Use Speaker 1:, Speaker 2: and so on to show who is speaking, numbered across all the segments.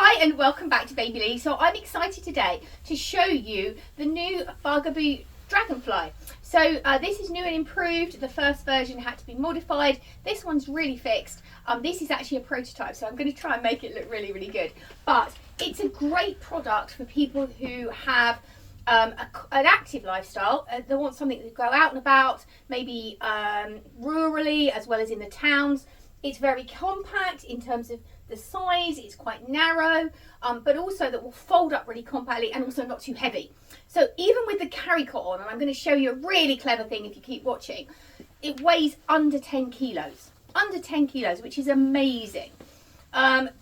Speaker 1: Hi and welcome back to Baby Lee. So I'm excited today to show you the new Bugaboo Dragonfly. So this is new and improved. The first version had to be modified. This one's really fixed. This is actually a prototype, so I'm going to try and make it look really, really good. But it's a great product for people who have an active lifestyle. They want something to go out and about, maybe rurally as well as in the towns. It's very compact in terms of the size, it's quite narrow, but also that will fold up really compactly and also not too heavy. So even with the carry cot on, and I'm going to show you a really clever thing if you keep watching, it weighs under 10 kilos. Under 10 kilos, which is amazing.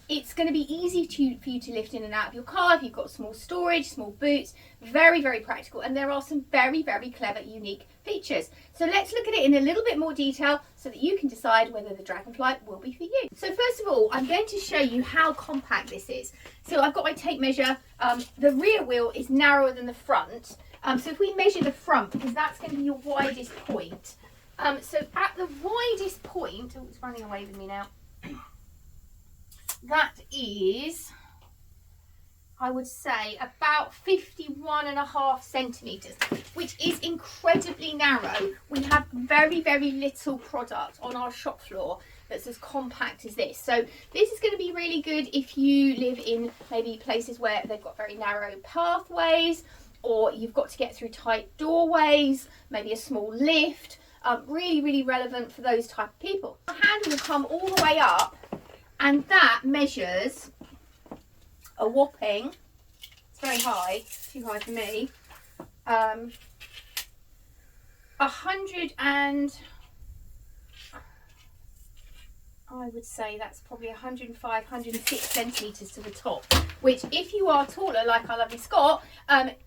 Speaker 1: It's going to be easy for you to lift in and out of your car if you've got small storage, small boots. Very, very practical, and there are some very, very clever, unique features. So let's look at it in a little bit more detail so that you can decide whether the Dragonfly will be for you. So first of all, I'm going to show you how compact this is. So I've got my tape measure. The rear wheel is narrower than the front. So if we measure the front, because that's going to be your widest point. So at the widest point, oh, it's running away with me now. That is, I would say, about 51.5 centimetres, which is incredibly narrow. We have very, very little product on our shop floor that's as compact as this. So this is going to be really good if you live in maybe places where they've got very narrow pathways, or you've got to get through tight doorways, maybe a small lift. Really, really relevant for those type of people. The handle will come all the way up, and that measures a whopping, it's very high, too high for me, 100 and, I would say that's probably 105, 106 centimetres to the top, which if you are taller like our lovely Scott,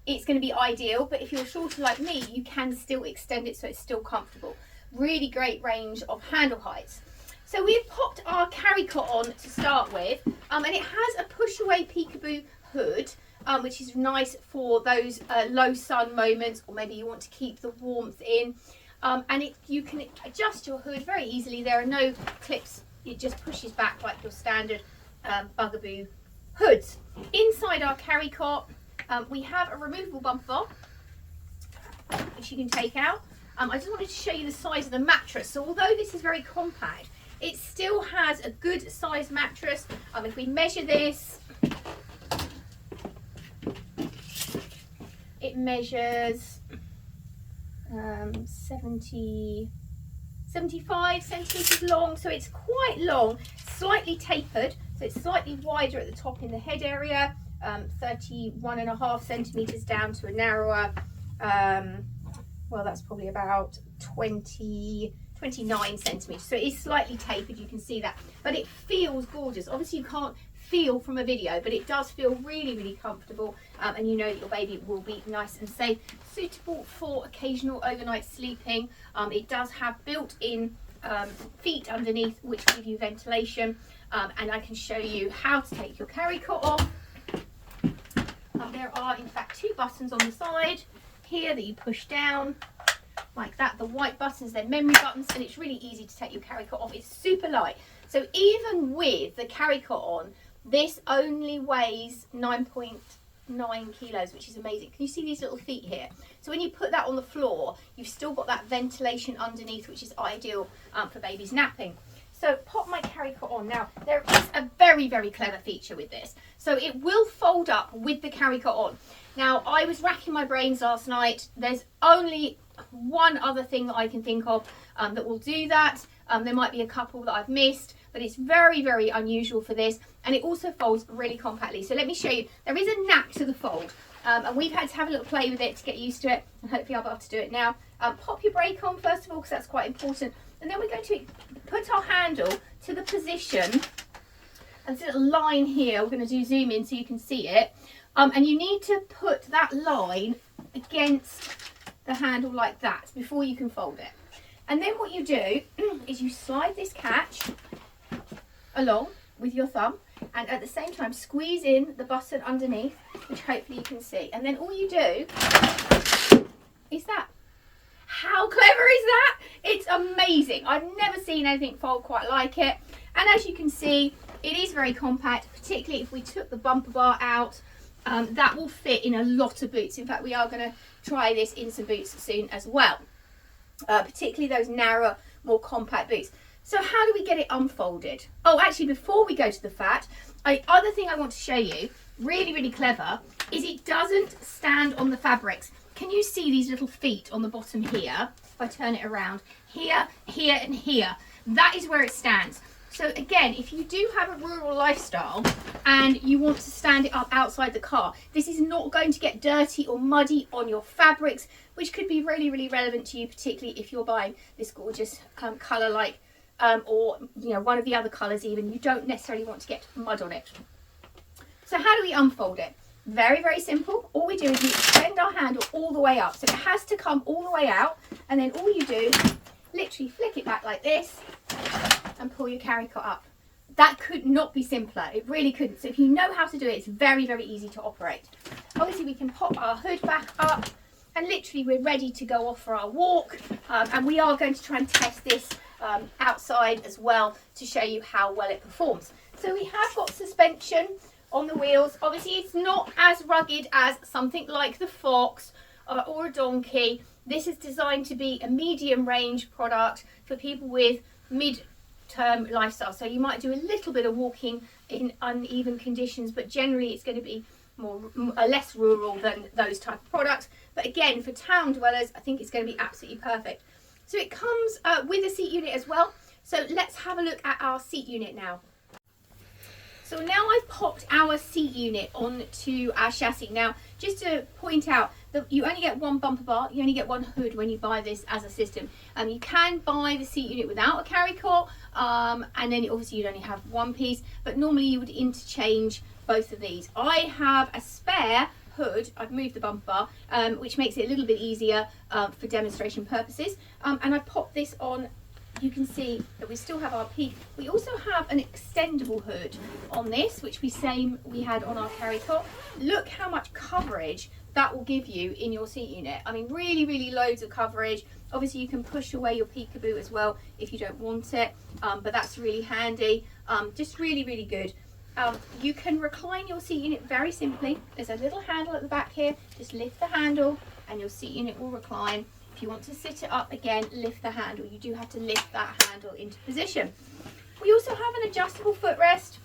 Speaker 1: it's going to be ideal, but if you're shorter like me, you can still extend it so it's still comfortable. Really great range of handle heights. So we've popped our carry cot on to start with, and it has a push away peekaboo hood, which is nice for those low sun moments, or maybe you want to keep the warmth in, and you can adjust your hood very easily. There are no clips, it just pushes back like your standard Bugaboo hoods. Inside our carry cot, we have a removable bumper bar, which you can take out. I just wanted to show you the size of the mattress. So although this is very compact, it still has a good size mattress. If we measure this, it measures 75 centimetres long, so it's quite long, slightly tapered, so it's slightly wider at the top in the head area, 31.5 centimetres down to a narrower, well, that's probably about 29 centimetres, so it is slightly tapered, you can see that, but it feels gorgeous. Obviously you can't feel from a video, but it does feel really, really comfortable, and you know that your baby will be nice and safe, suitable for occasional overnight sleeping. It does have built-in feet underneath which give you ventilation, and I can show you how to take your carry cot off. There are in fact two buttons on the side here that you push down like that. The white buttons, they're memory buttons, and it's really easy to take your carry cot off. It's super light, so even with the carry cot on, this only weighs 9.9 kilos, which is amazing. Can you see these little feet here? So when you put that on the floor, you've still got that ventilation underneath, which is ideal for babies napping. So pop my carry cot on. Now there is a very, very clever feature with this, so it will fold up with the carry cot on. Now I was racking my brains last night. There's only one other thing that I can think of that will do that. There might be a couple that I've missed, but it's very, very unusual for this, and it also folds really compactly. So let me show you. There is a knack to the fold, and we've had to have a little play with it to get used to it, and hopefully I'll be able to do it now. Pop your brake on first of all, because that's quite important, and then we're going to put our handle to the position, and this little line here, we're going to do zoom in so you can see it, and you need to put that line against the handle like that before you can fold it. And then what you do is you slide this catch along with your thumb, and at the same time squeeze in the button underneath, which hopefully you can see, and then all you do is that. How clever is that? It's amazing. I've never seen anything fold quite like it, and as you can see, It is very compact, particularly if we took the bumper bar out. That will fit in a lot of boots. In fact, we are going to try this in some boots soon as well, particularly those narrower, more compact boots. So how do we get it unfolded? Oh, actually, before we go to the fat, other thing I want to show you, really, really clever, is it doesn't stand on the fabrics. Can you see these little feet on the bottom here? If I turn it around, here, here, and here, that is where it stands. So again, if you do have a rural lifestyle and you want to stand it up outside the car, this is not going to get dirty or muddy on your fabrics, which could be really, really relevant to you, particularly if you're buying this gorgeous colour like, or one of the other colours even. You don't necessarily want to get mud on it. So how do we unfold it? Very, very simple. All we do is we extend our handle all the way up. So it has to come all the way out, and then all you do, literally flick it back like this and pull your caricot up. That could not be simpler. It really couldn't. So if you know how to do it, it's very, very easy to operate. Obviously, we can pop our hood back up, and literally we're ready to go off for our walk. And we are going to try and test this outside as well to show you how well it performs. So we have got suspension on the wheels. Obviously, it's not as rugged as something like the Fox or a Donkey. This is designed to be a medium range product for people with mid-term lifestyle. So you might do a little bit of walking in uneven conditions, but generally it's going to be less rural than those type of products. But again, for town dwellers, I think it's going to be absolutely perfect. So it comes with a seat unit as well. So let's have a look at our seat unit now. So now I've popped our seat unit onto our chassis. Now, just to point out that you only get one bumper bar, you only get one hood when you buy this as a system. You can buy the seat unit without a carrycot, and then obviously you'd only have one piece, but normally you would interchange both of these. I have a spare hood. I've moved the bumper bar, which makes it a little bit easier for demonstration purposes, and I popped this on. You can see that we still have our peak. We also have an extendable hood on this, which we had on our carrycot. Look how much coverage that will give you in your seat unit. I mean, really, really loads of coverage. Obviously, you can push away your peekaboo as well if you don't want it, but that's really handy. Just really, really good. You can recline your seat unit very simply. There's a little handle at the back here. Just lift the handle and your seat unit will recline. If you want to sit it up again, lift the handle. You do have to lift that handle into position. We also have an adjustable footrest.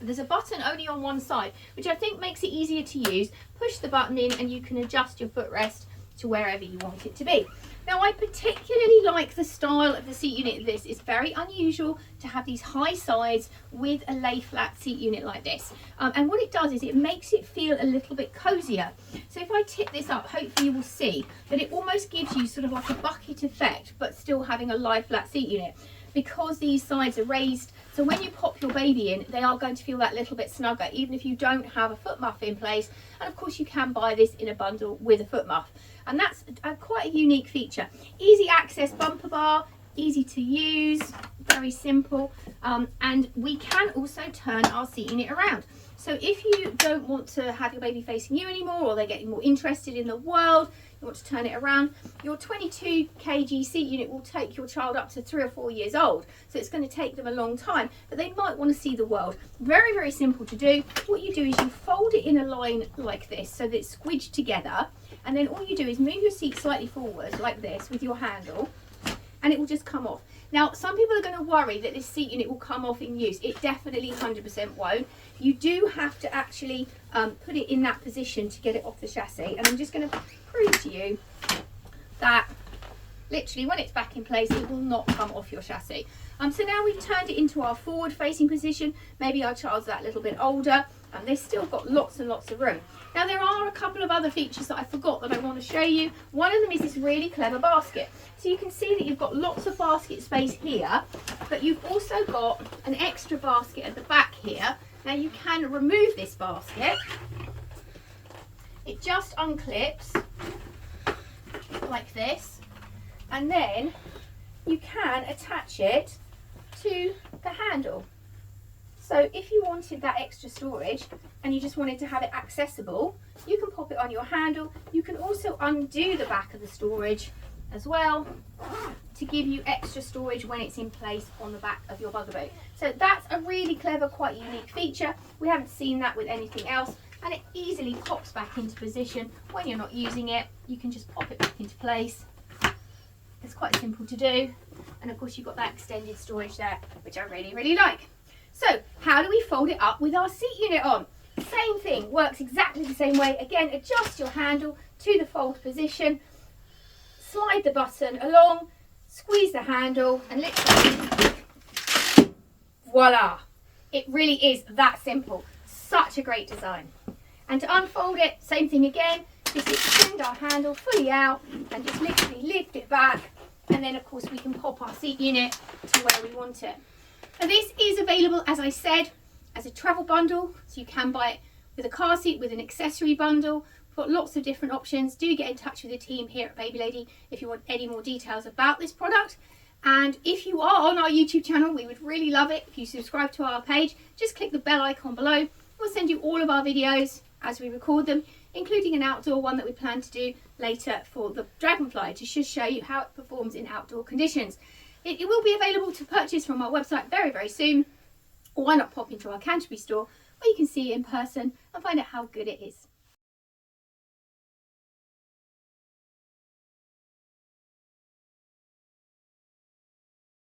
Speaker 1: There's a button only on one side, which I think makes it easier to use. Push the button in and you can adjust your footrest to wherever you want it to be. Now, I particularly like the style of the seat unit. This is very unusual to have these high sides with a lay flat seat unit like this. And what it does is it makes it feel a little bit cozier. So if I tip this up, hopefully you will see that it almost gives you sort of like a bucket effect, but still having a lie flat seat unit, because these sides are raised. So when you pop your baby in, they are going to feel that little bit snugger, even if you don't have a foot muff in place. And of course you can buy this in a bundle with a foot muff. And that's quite a unique feature. Easy access bumper bar, easy to use, very simple. And we can also turn our seat unit around. So if you don't want to have your baby facing you anymore, or they're getting more interested in the world, you want to turn it around, your 22 kg seat unit will take your child up to 3 or 4 years old. So it's going to take them a long time, but they might want to see the world. Very, very simple to do. What you do is you fold it in a line like this so that it's squidged together. And then all you do is move your seat slightly forward like this with your handle, and it will just come off. Now, some people are going to worry that this seat unit will come off in use. It definitely 100% won't. You do have to actually put it in that position to get it off the chassis. And I'm just going to prove to you that literally when it's back in place, it will not come off your chassis. So now we've turned it into our forward facing position. Maybe our child's that little bit older, and they've still got lots and lots of room. Now, there are a couple of other features that I forgot that I want to show you. One of them is this really clever basket. So you can see that you've got lots of basket space here, but you've also got an extra basket at the back here. Now you can remove this basket. It just unclips like this, and then you can attach it to the handle. So if you wanted that extra storage and you just wanted to have it accessible, you can pop it on your handle. You can also undo the back of the storage as well, to give you extra storage when it's in place on the back of your Bugaboo. So that's a really clever, quite unique feature. We haven't seen that with anything else, and it easily pops back into position when you're not using it. You can just pop it back into place. It's quite simple to do, and of course you've got that extended storage there, which I really, really like. So how do we fold it up with our seat unit on? Same thing, works exactly the same way. Again, adjust your handle to the fold position, slide the button along, squeeze the handle, and literally, voila! It really is that simple. Such a great design. And to unfold it, same thing again, just extend our handle fully out and just literally lift it back, and then of course we can pop our seat unit to where we want it. Now this is available, as I said, as a travel bundle, so you can buy it with a car seat, with an accessory bundle. We've got lots of different options. Do get in touch with the team here at Baby Lady if you want any more details about this product. And if you are on our YouTube channel, we would really love it if you subscribe to our page. Just click the bell icon below. We'll send you all of our videos as we record them, including an outdoor one that we plan to do later for the Dragonfly, to just show you how it performs in outdoor conditions. It will be available to purchase from our website very, very soon. Or why not pop into our Canterbury store where you can see it in person and find out how good it is.